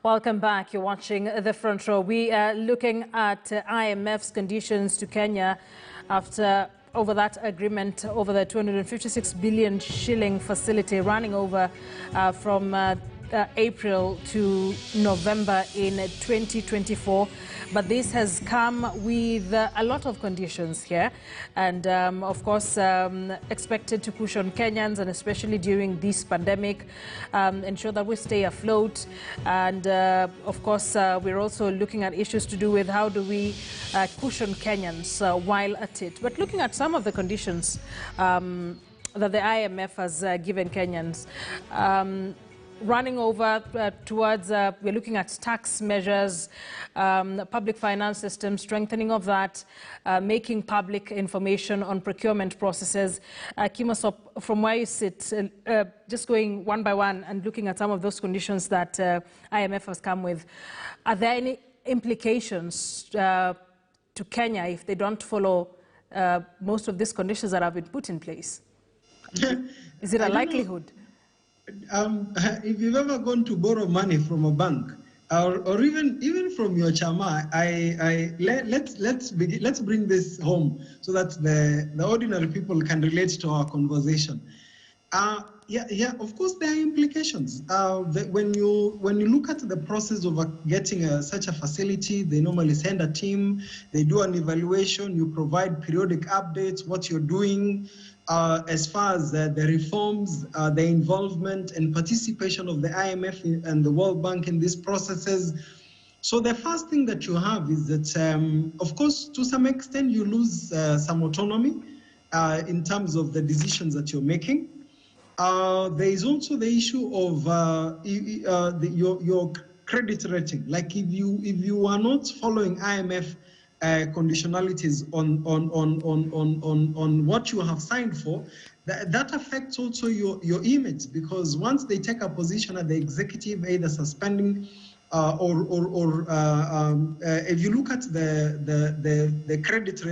Welcome back. You're watching The Front Row. We are looking at IMF's conditions to Kenya over that agreement over the 256 billion shilling facility running over from April to November in 2024. But this has come with a lot of conditions here and of course expected to push on Kenyans, and especially during this pandemic, ensure that we stay afloat. And of course we're also looking at issues to do with how do we push on Kenyans while at it. But looking at some of the conditions that the IMF has given Kenyans, running over towards, we're looking at tax measures, public finance system, strengthening of that, making public information on procurement processes. KEMSA, from where you sit, just going one by one and looking at some of those conditions that IMF has come with, are there any implications to Kenya if they don't follow most of these conditions that have been put in place? Is it a likelihood? If you've ever gone to borrow money from a bank, or even from your chama, let's bring this home so that the ordinary people can relate to our conversation. Yeah, of course there are implications. When you look at the process of getting such a facility, they normally send a team, they do an evaluation, you provide periodic updates, what you're doing. As far as the reforms, the involvement and participation of the IMF and the World Bank in these processes. So the first thing that you have is that, of course, to some extent, you lose some autonomy in terms of the decisions that you're making. There is also the issue of your credit rating. Like if you are not following IMF conditionalities on what you have signed for, that affects also your image, because once they take a position at the executive, either suspending or if you look at the credit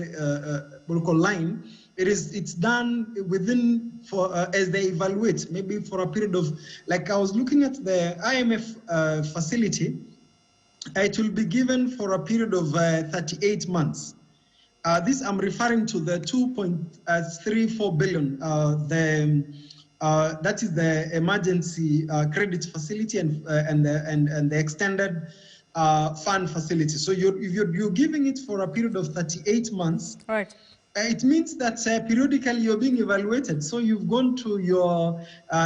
line, it's done within as they evaluate, maybe for a period of, like I was looking at the IMF facility. It will be given for a period of 38 months. This I'm referring to the 2.34 billion. That is the emergency credit facility and the extended fund facility. So you're giving it for a period of 38 months. All right. It means that periodically you're being evaluated. So you've gone to your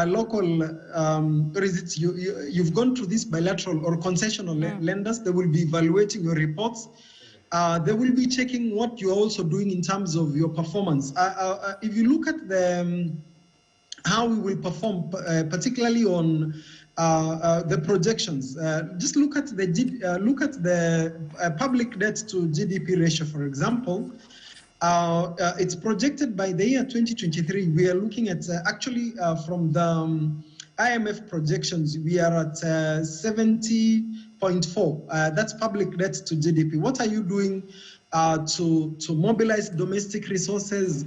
local, you've gone to these bilateral or concessional lenders. They will be evaluating your reports. They will be checking what you're also doing in terms of your performance. If you look at how we will perform, particularly on the projections, just look at the public debt to GDP ratio, for example. It's projected by the year 2023. We are looking at actually from the IMF projections, we are at 70.4. That's public debt to GDP. What are you doing to mobilize domestic resources?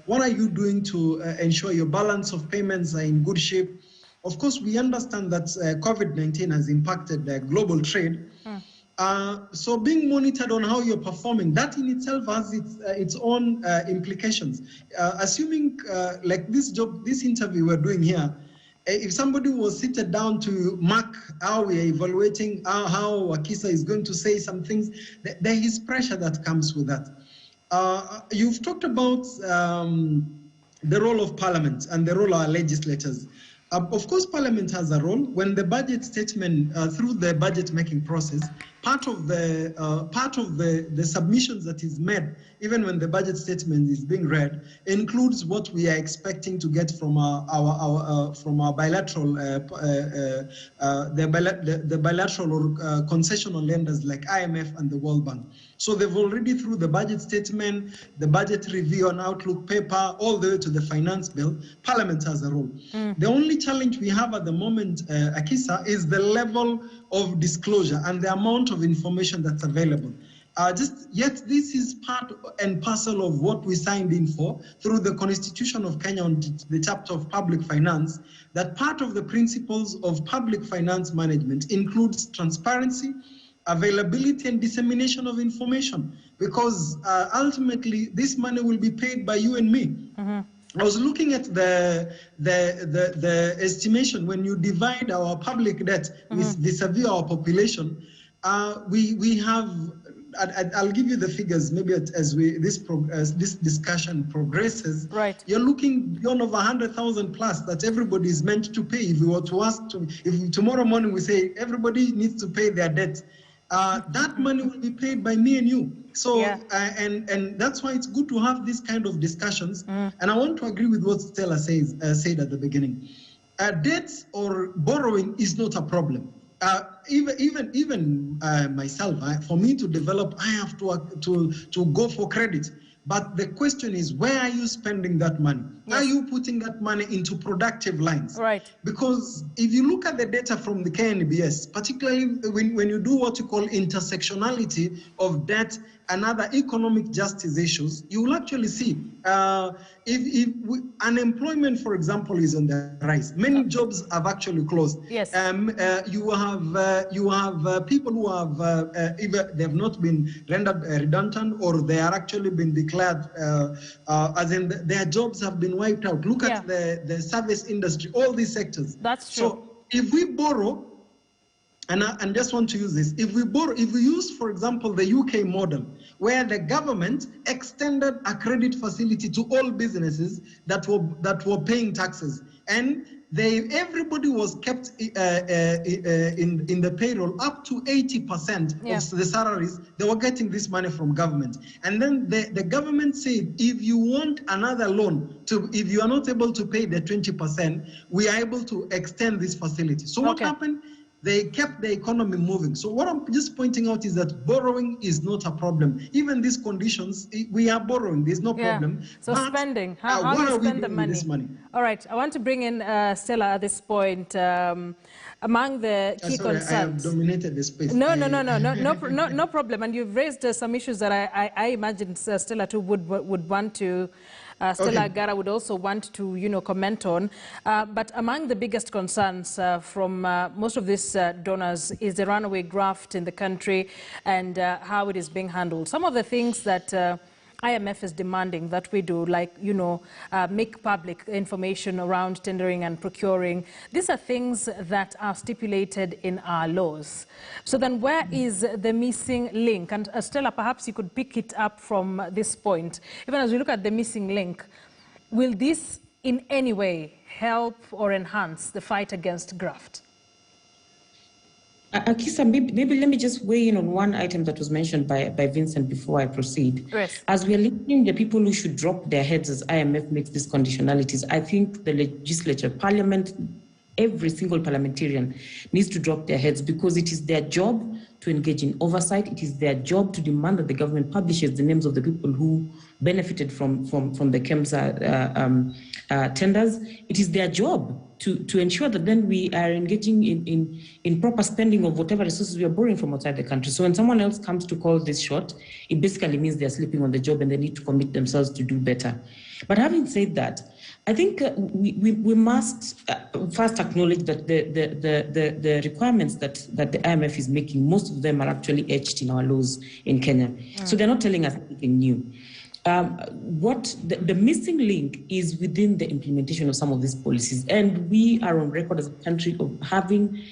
What are you doing to ensure your balance of payments are in good shape? Of course, we understand that COVID-19 has impacted global trade. So being monitored on how you're performing, that in itself has its own implications. Assuming like this interview we're doing here, if somebody was seated down to mark how we are evaluating how Wakisa is going to say some things, there is pressure that comes with that. You've talked about the role of Parliament and the role of our legislators. Of course, Parliament has a role. When the budget statement, through the budget making process, part of the submissions that is made, even when the budget statement is being read, includes what we are expecting to get from our bilateral, the bilateral or concessional lenders like IMF and the World Bank. So they've already, through the budget statement, the budget review and outlook paper, all the way to the finance bill, Parliament has a role. The only challenge we have at the moment, Akisa, is the level of disclosure and the amount of information that's available. Yet this is part and parcel of what we signed in for through the Constitution of Kenya on the chapter of public finance, that part of the principles of public finance management includes transparency, availability and dissemination of information, because ultimately this money will be paid by you and me. Mm-hmm. I was looking at the estimation. When you divide our public debt with vis-a-vis our population, we have. I'll give you the figures maybe as this discussion progresses. Right. You're looking beyond over 100,000 plus that everybody is meant to pay. If we were to ask, if tomorrow morning we say everybody needs to pay their debt, that money will be paid by me and you. So, yeah. And that's why it's good to have these kind of discussions. And I want to agree with what Stella said at the beginning. Debt or borrowing is not a problem. Even myself, for me to develop, I have to go for credit. But the question is, where are you spending that money? Yes. Are you putting that money into productive lines? Right. Because if you look at the data from the KNBS, particularly when you do what you call intersectionality of debt and other economic justice issues, you will actually see unemployment, for example, is on the rise. Many jobs have actually closed. Yes. You have people who have either they have not been rendered redundant or they are actually been declared as in their jobs have been wiped out. Look at the service industry, all these sectors. That's true. So if we borrow, and I just want to use this, if we use, for example, the UK model, where the government extended a credit facility to all businesses that were paying taxes, and everybody was kept in the payroll up to 80% of the salaries. They were getting this money from government, and then the government said, if you want another loan, if you are not able to pay the 20%, we are able to extend this facility. So what happened? They kept the economy moving. So what I'm just pointing out is that borrowing is not a problem. Even these conditions, we are borrowing. There's no problem. So but, spending, how do you spend the money? This money? All right, I want to bring in Stella at this point. Among the key concerns. I have dominated the space. No problem. And you've raised some issues that I imagine Stella too would want to. Stella Gara would also want to, comment on. But among the biggest concerns from most of these donors is the runaway graft in the country and how it is being handled. Some of the things that IMF is demanding that we do, like, make public information around tendering and procuring. These are things that are stipulated in our laws. So then where is the missing link? And Stella, perhaps you could pick it up from this point. Even as we look at the missing link, will this in any way help or enhance the fight against graft? Akisa, maybe let me just weigh in on one item that was mentioned by Vincent before I proceed. Yes. As we are linking the people who should drop their heads as IMF makes these conditionalities, I think the legislature, parliament, every single parliamentarian needs to drop their heads, because it is their job to engage in oversight. It is their job to demand that the government publishes the names of the people who benefited from the KEMSA tenders. It is their job to ensure that then we are engaging in proper spending of whatever resources we are borrowing from outside the country. So when someone else comes to call this shot, it basically means they're sleeping on the job and they need to commit themselves to do better. But having said that, I think we must first acknowledge that the requirements that the IMF is making, most of them are actually etched in our laws in Kenya. So they're not telling us anything new. What the missing link is within the implementation of some of these policies. And we are on record as a country of having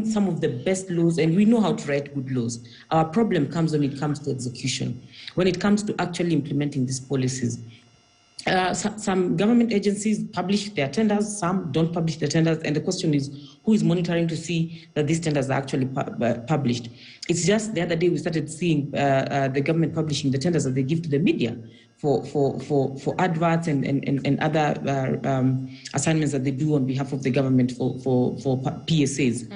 some of the best laws, and we know how to write good laws. Our problem comes when it comes to execution, when it comes to actually implementing these policies. Some government agencies publish their tenders, some don't publish their tenders, and the question is, who is monitoring to see that these tenders are actually published? It's just the other day we started seeing the government publishing the tenders that they give to the media for adverts and other assignments that they do on behalf of the government for PSAs.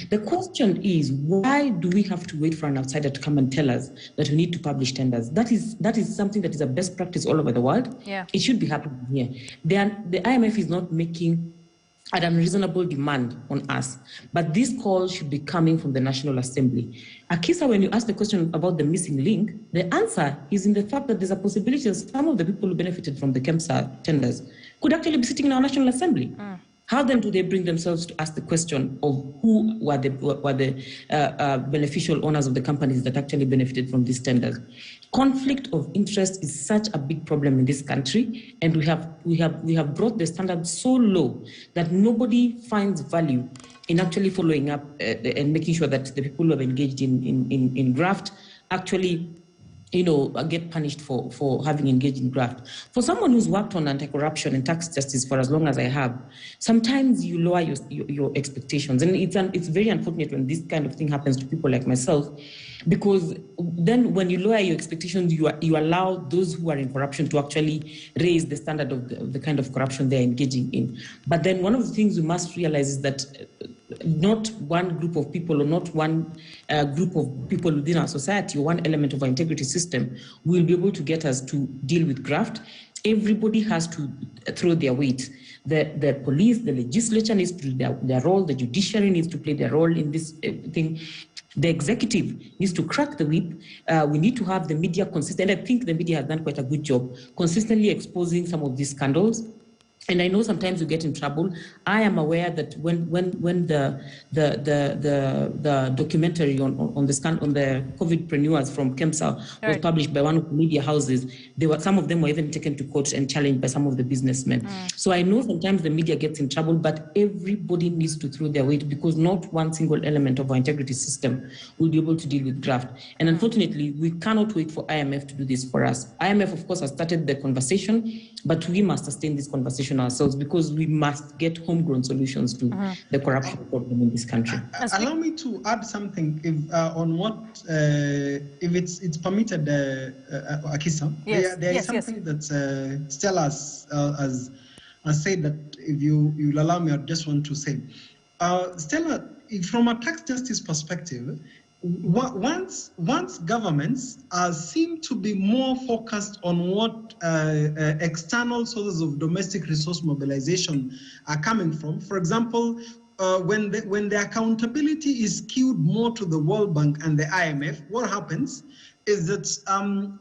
The question is, why do we have to wait for an outsider to come and tell us that we need to publish tenders? That is something that is a best practice all over the world. Yeah. It should be happening here. The IMF is not making an unreasonable demand on us. But this call should be coming from the National Assembly. Akisa, when you ask the question about the missing link, the answer is in the fact that there's a possibility that some of the people who benefited from the KEMSA tenders could actually be sitting in our National Assembly. How then do they bring themselves to ask the question of who were the beneficial owners of the companies that actually benefited from these tenders? Conflict of interest is such a big problem in this country, and we have brought the standard so low that nobody finds value in actually following up and making sure that the people who have engaged in graft actually get punished for having engaged in graft. For someone who's worked on anti-corruption and tax justice for as long as I have, sometimes you lower your expectations. And it's very unfortunate when this kind of thing happens to people like myself, because then when you lower your expectations, you allow those who are in corruption to actually raise the standard of the kind of corruption they're engaging in. But then one of the things we must realize is that not one group of people or not one group of people within our society or one element of our integrity system will be able to get us to deal with graft. Everybody has to throw their weight. The police, the legislature needs to do their role, the judiciary needs to play their role in this thing. The executive needs to crack the whip. We need to have the media consistent. I think the media has done quite a good job consistently exposing some of these scandals. And I know sometimes you get in trouble. I am aware that when the documentary on the COVIDpreneurs from KEMSA was published by one of the media houses, some of them were even taken to court and challenged by some of the businessmen. So I know sometimes the media gets in trouble, but everybody needs to throw their weight, because not one single element of our integrity system will be able to deal with graft. And unfortunately, we cannot wait for IMF to do this for us. IMF, of course, has started the conversation, but we must sustain this conversation ourselves, because we must get homegrown solutions to the corruption problem in this country. Allow me to add something on what, if it's permitted, Akisa. Yes. There is something that Stella has said that if you'll allow me, I just want to say. Stella, from a tax justice perspective, once governments seem to be more focused on what external sources of domestic resource mobilization are coming from, for example, when the accountability is skewed more to the World Bank and the IMF, what happens is that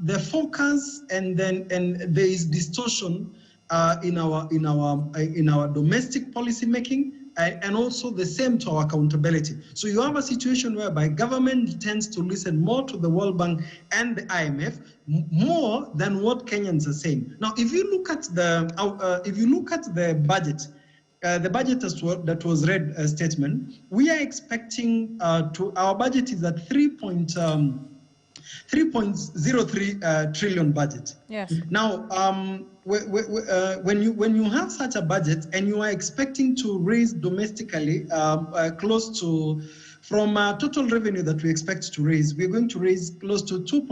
the focus and there is distortion in our domestic policy making. And also the same to our accountability. So you have a situation whereby government tends to listen more to the World Bank and the IMF more than what Kenyans are saying. Now, if you look at the budget, that was read statement, we are expecting our budget is at 3.03 trillion budget. Yes. Now, when you have such a budget and you are expecting to raise domestically close to, from total revenue that we expect to raise, we're going to raise close to 2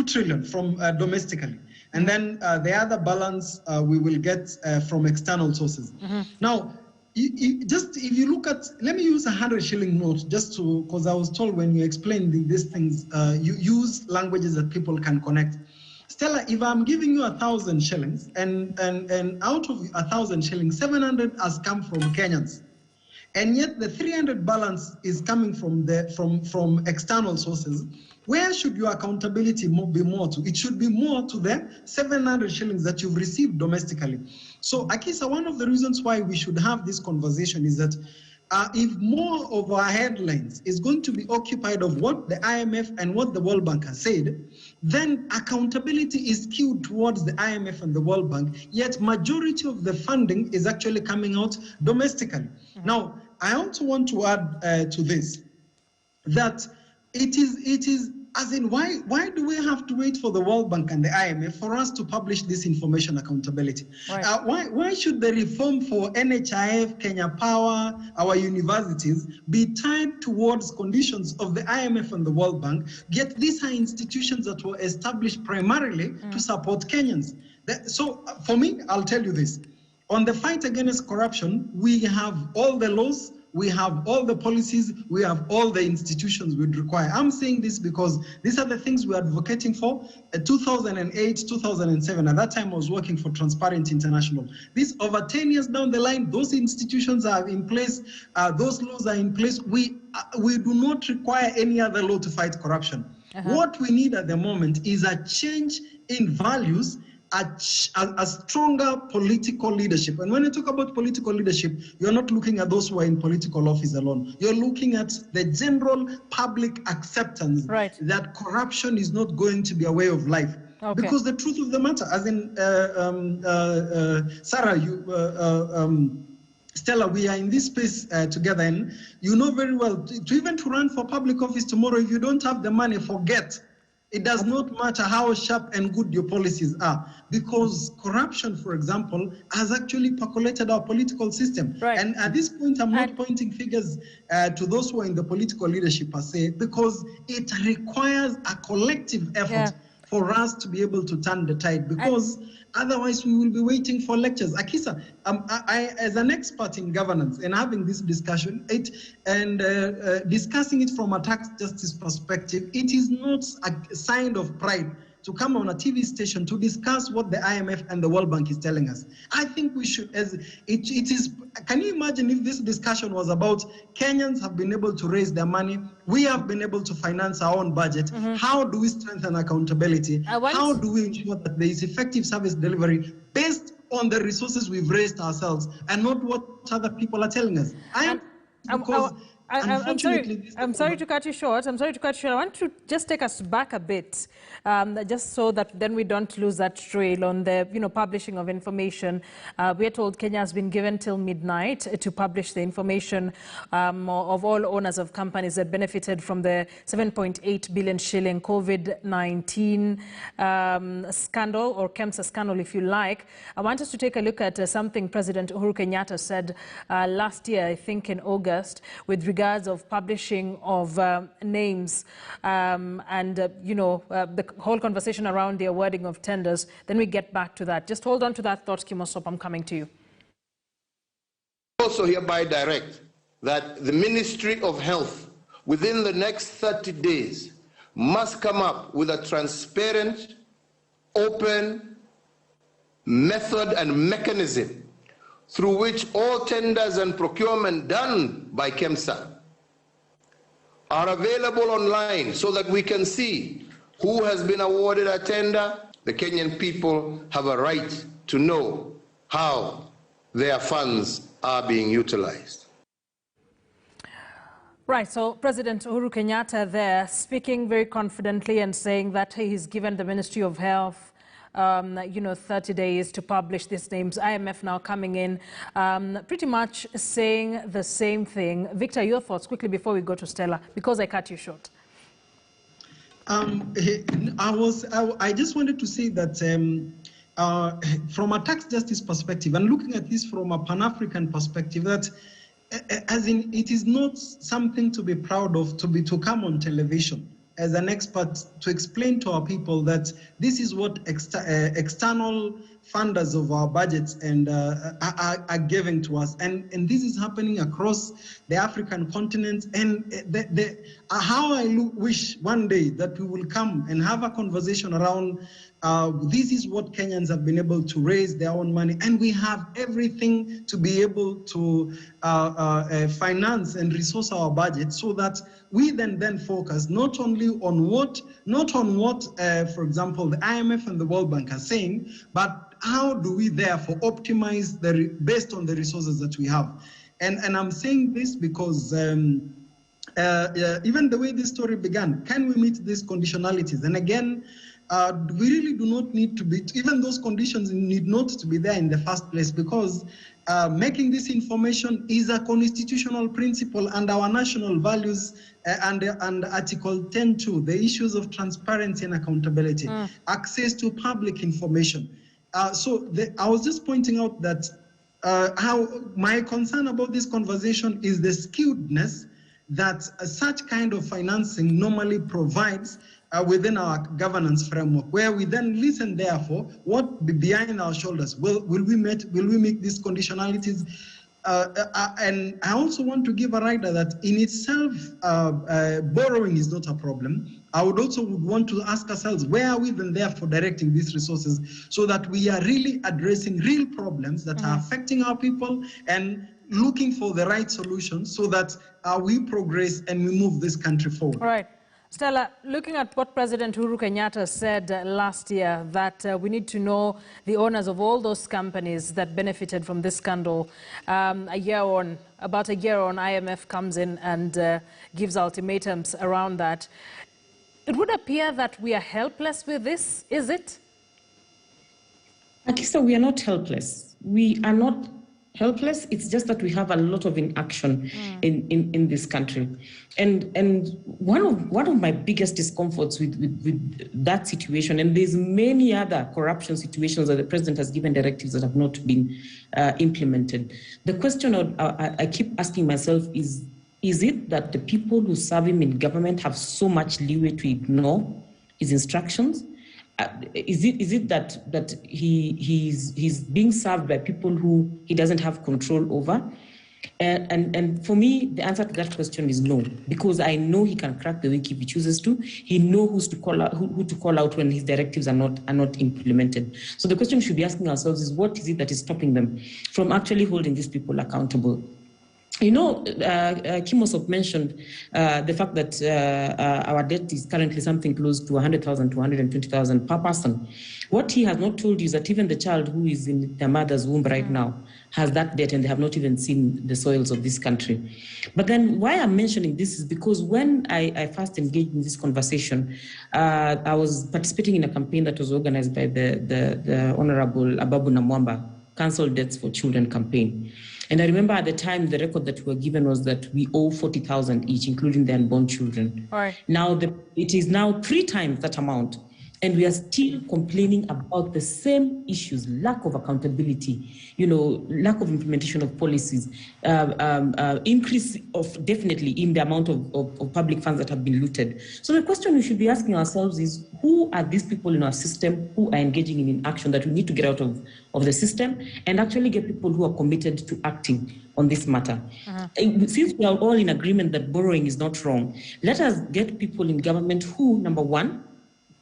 trillion from domestically. And then the other balance we will get from external sources. Now, if you look at, let me use 100 shilling note just to, because I was told when you explain these things, you use languages that people can connect. Stella, if I'm giving you 1,000 shillings and out of 1,000 shillings, 700 has come from Kenyans, and yet the 300 balance is coming from external sources, where should your accountability be more to? It should be more to the 700 shillings that you've received domestically. So, Akisa, one of the reasons why we should have this conversation is that if more of our headlines is going to be occupied of what the IMF and what the World Bank has said, then accountability is skewed towards the IMF and the World Bank, yet majority of the funding is actually coming out domestically. Now, I also want to add to this, that it is as in, why do we have to wait for the World Bank and the IMF for us to publish this information accountability? Right. Why should the reform for NHIF, Kenya Power, our universities be tied towards conditions of the IMF and the World Bank, yet these are institutions that were established primarily to support Kenyans? So for me, I'll tell you this. On the fight against corruption, we have all the laws, we have all the policies, we have all the institutions we'd require. I'm saying this because these are the things we're advocating for. 2008, 2007, at that time I was working for Transparency International. This over 10 years down the line, those institutions are in place, those laws are in place. We do not require any other law to fight corruption. What we need at the moment is a change in values, a stronger political leadership. And when you talk about political leadership, you're not looking at those who are in political office alone. You're looking at the general public acceptance that corruption is not going to be a way of life. Because the truth of the matter, as in Sarah, Stella, we are in this space together, and you know very well, even to run for public office tomorrow, if you don't have the money, forget. It does not matter how sharp and good your policies are, because corruption, for example, has actually percolated our political system. And at this point, I'm not pointing figures to those who are in the political leadership per se, because it requires a collective effort for us to be able to turn the tide, because otherwise we will be waiting for lectures. Akisa, I, as an expert in governance and having this discussion, discussing it from a tax justice perspective, it is not a sign of pride to come on a TV station to discuss what the IMF and the World Bank is telling us. I think we should, can you imagine if this discussion was about Kenyans have been able to raise their money, we have been able to finance our own budget, how do we strengthen accountability, how do we ensure that there is effective service delivery based on the resources we've raised ourselves and not what other people are telling us. I'm sorry to cut you short. I want to just take us back a bit, just so that then we don't lose that trail on the publishing of information. We are told Kenya has been given till midnight to publish the information of all owners of companies that benefited from the 7.8 billion shilling COVID-19 scandal, or KEMSA scandal, if you like. I want us to take a look at something President Uhuru Kenyatta said last year, I think in August, with regards of publishing of names and the whole conversation around the awarding of tenders. Then we get back to that. Just hold on to that thought, Kimosop. I'm coming to you. Also hereby direct that the Ministry of Health within the next 30 days must come up with a transparent, open method and mechanism through which all tenders and procurement done by KEMSA are available online so that we can see who has been awarded a tender. The Kenyan people have a right to know how their funds are being utilized. Right, so President Uhuru Kenyatta there speaking very confidently and saying that he's given the Ministry of Health 30 days to publish these names. IMF now coming in, pretty much saying the same thing. Victor, your thoughts quickly before we go to Stella, because I cut you short. I just wanted to say that from a tax justice perspective, and looking at this from a Pan-African perspective, that as in it is not something to be proud of to come on television as an expert to explain to our people that this is what external funders of our budgets and are giving to us, and this is happening across the African continent. And how I wish one day that we will come and have a conversation around this is what Kenyans have been able to raise their own money, and we have everything to be able to finance and resource our budget, so that we then focus not only on what, for example, the IMF and the World Bank are saying, but how do we therefore optimize based on the resources that we have. And I'm saying this because even the way this story began, can we meet these conditionalities? And again, we really do not need to be, even those conditions need not to be there in the first place, because making this information is a constitutional principle and our national values and Article 10.2, the issues of transparency and accountability, access to public information. I was just pointing out that how my concern about this conversation is the skewedness that such kind of financing normally provides within our governance framework, where we then listen, therefore, what behind our shoulders. Will we meet these conditionalities? and I also want to give a rider that in itself, borrowing is not a problem. I would also want to ask ourselves, where are we then therefore directing these resources so that we are really addressing real problems that are affecting our people and looking for the right solutions so that we progress and we move this country forward. All right. Stella, looking at what President Uhuru Kenyatta said last year, that we need to know the owners of all those companies that benefited from this scandal. About a year on, IMF comes in and gives ultimatums around that. It would appear that we are helpless with this, is it? Akisa, we are not helpless. We are not helpless. It's just that we have a lot of inaction in this country. And one of my biggest discomforts with that situation, and there's many other corruption situations that the president has given directives that have not been implemented. The question I keep asking myself is it that the people who serve him in government have so much leeway to ignore his instructions? Is it that he's being served by people who he doesn't have control over? And for me, the answer to that question is no, because I know he can crack the whip if he chooses to. He knows who to call out when his directives are not implemented. So the question we should be asking ourselves is, what is it that is stopping them from actually holding these people accountable? You know, Kimosop mentioned the fact that our debt is currently something close to 100,000 to 120,000 per person. What he has not told you is that even the child who is in their mother's womb right now has that debt, and they have not even seen the soils of this country. But then why I'm mentioning this is because when I first engaged in this conversation, I was participating in a campaign that was organized by the Honorable Ababu Namwamba, Cancel Debts for Children campaign. And I remember at the time, the record that we were given was that we owe 40,000 each, including the unborn children. All right. Now, it is now 3 times that amount. And we are still complaining about the same issues: lack of accountability, lack of implementation of policies, increase of definitely in the amount of public funds that have been looted. So the question we should be asking ourselves is, who are these people in our system who are engaging in inaction that we need to get out of the system and actually get people who are committed to acting on this matter? Since we are all in agreement that borrowing is not wrong, let us get people in government who, number one,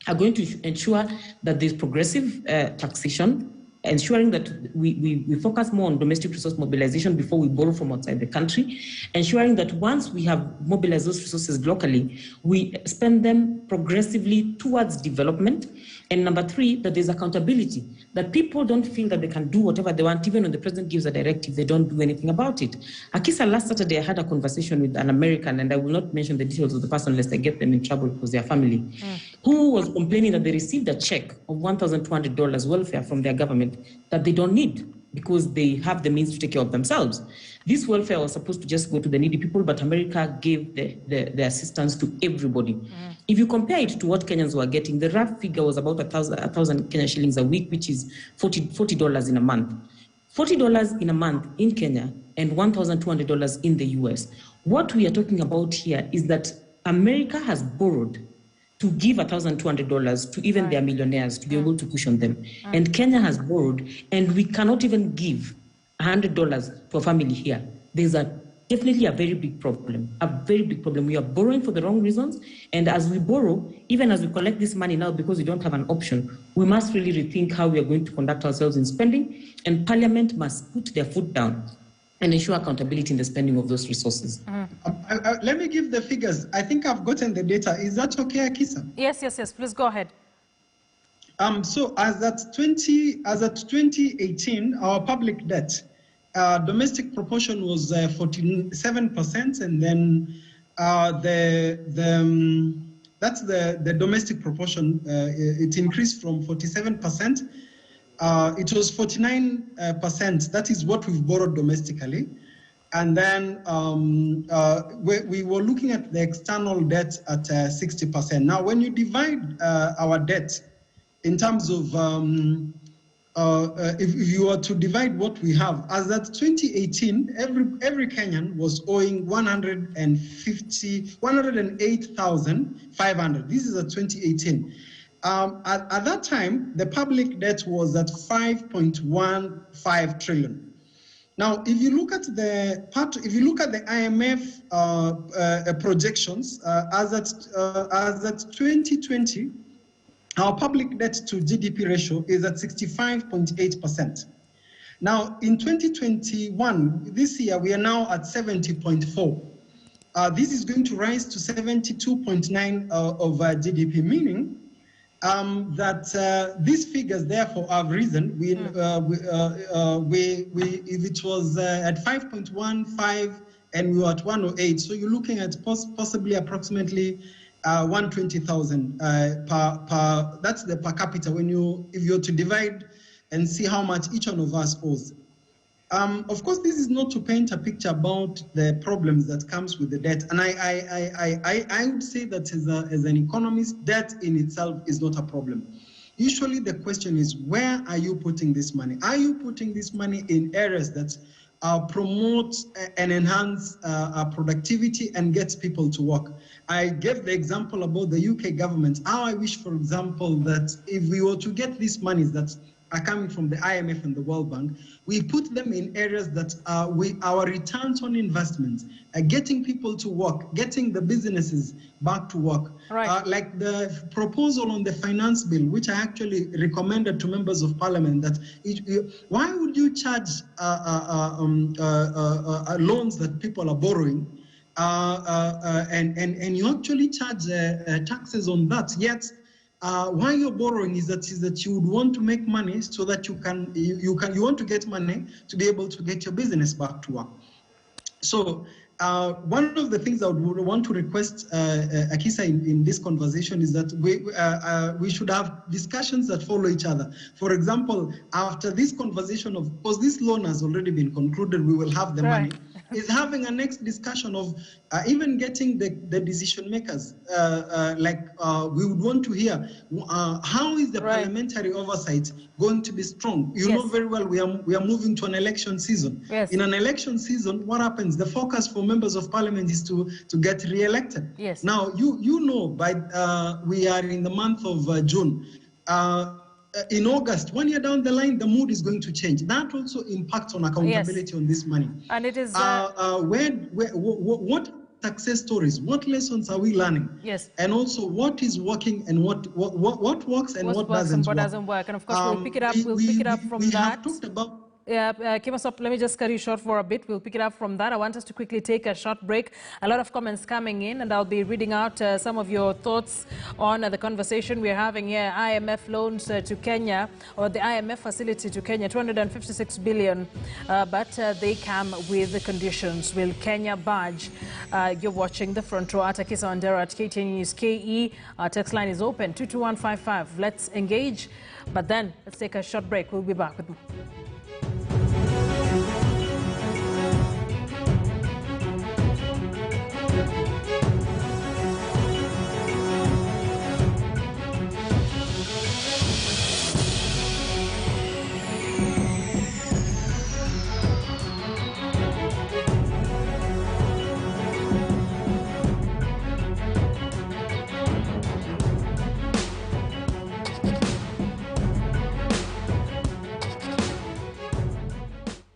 are going to ensure that there's progressive taxation, ensuring that we focus more on domestic resource mobilization before we borrow from outside the country, ensuring that once we have mobilized those resources locally, we spend them progressively towards development. And number 3, that there's accountability, that people don't feel that they can do whatever they want, even when the president gives a directive, they don't do anything about it. Akisa, last Saturday, I had a conversation with an American, and I will not mention the details of the person lest I get them in trouble because they are family, who was complaining that they received a check of $1,200 welfare from their government that they don't need because they have the means to take care of themselves. This welfare was supposed to just go to the needy people, but America gave the assistance to everybody. If you compare it to what Kenyans were getting, the rough figure was about 1,000 Kenyan shillings a week, which is $40 in a month. $40 in a month in Kenya and $1,200 in the US. What we are talking about here is that America has borrowed to give $1,200 to even their millionaires to be able to cushion them. And Kenya has borrowed, and we cannot even give $100 to a family here. There's definitely a very big problem, We are borrowing for the wrong reasons. And as we borrow, even as we collect this money now because we don't have an option, we must really rethink how we are going to conduct ourselves in spending. And Parliament must put their foot down and ensure accountability in the spending of those resources. Let me give the figures. I think I've gotten the data. Is that okay, Akisa? Yes. Please go ahead. So as at 2018, our public debt, domestic proportion was 47%, and then that's the domestic proportion. It increased from 47%. It was 49%. That is what we've borrowed domestically. And then we were looking at the external debt at 60%. Now, when you divide our debt in terms of, if you were to divide what we have, as at 2018, every Kenyan was owing 108,500. This is at 2018. At that time, the public debt was at 5.15 trillion. Now, if you look at the IMF projections, as at 2020, our public debt to GDP ratio is at 65.8%. Now, in 2021, this year, we are now at 70.4. This is going to rise to 72.9 of GDP, meaning that these figures therefore have risen. If it was at 5.15 and we were at 108, so you're looking at possibly approximately 120,000 per. That's the per capita. If you're to divide and see how much each one of us owes. Of course, this is not to paint a picture about the problems that comes with the debt. And I would say that as an economist, debt in itself is not a problem. Usually the question is, where are you putting this money? Are you putting this money in areas that promote and enhance productivity and gets people to work? I gave the example about the UK government. How I wish, for example, that if we were to get these monies that are coming from the IMF and the World Bank, we put them in areas that our returns on investment, getting people to work, getting the businesses back to work. Right. Like the proposal on the finance bill, which I actually recommended to members of parliament, that why would you charge loans that people are borrowing, and you actually charge taxes on that, yet why you're borrowing is that you would want to make money so that you want to get money to be able to get your business back to work. So one of the things I would want to request Akisa in this conversation is that we should have discussions that follow each other. For example, after this conversation, of course, this loan has already been concluded, we will have the money. Is having a next discussion of even getting the decision makers. We would want to hear how is the parliamentary oversight going to be strong? You know very well we are moving to an election season. Yes. In an election season, what happens? The focus for members of parliament is to get re-elected. Yes. Now you know we are in the month of June. In August, 1 year down the line, the mood is going to change. That also impacts on accountability on this money. And it is what success stories, what lessons are we learning? Yes. And also what is working and what works and what doesn't work. And of course, we'll pick it up. We'll pick it up from that. We have talked about. Yeah, KEMSA, let me just cut you short for a bit. We'll pick it up from that. I want us to quickly take a short break. A lot of comments coming in, and I'll be reading out some of your thoughts on the conversation we're having here. IMF loans to Kenya, or the IMF facility to Kenya, 256 billion, but they come with the conditions. Will Kenya budge? You're watching The Front Row at Akisa Wandera at KTN News KE. Our text line is open, 22155. Let's engage, but then let's take a short break. We'll be back with more.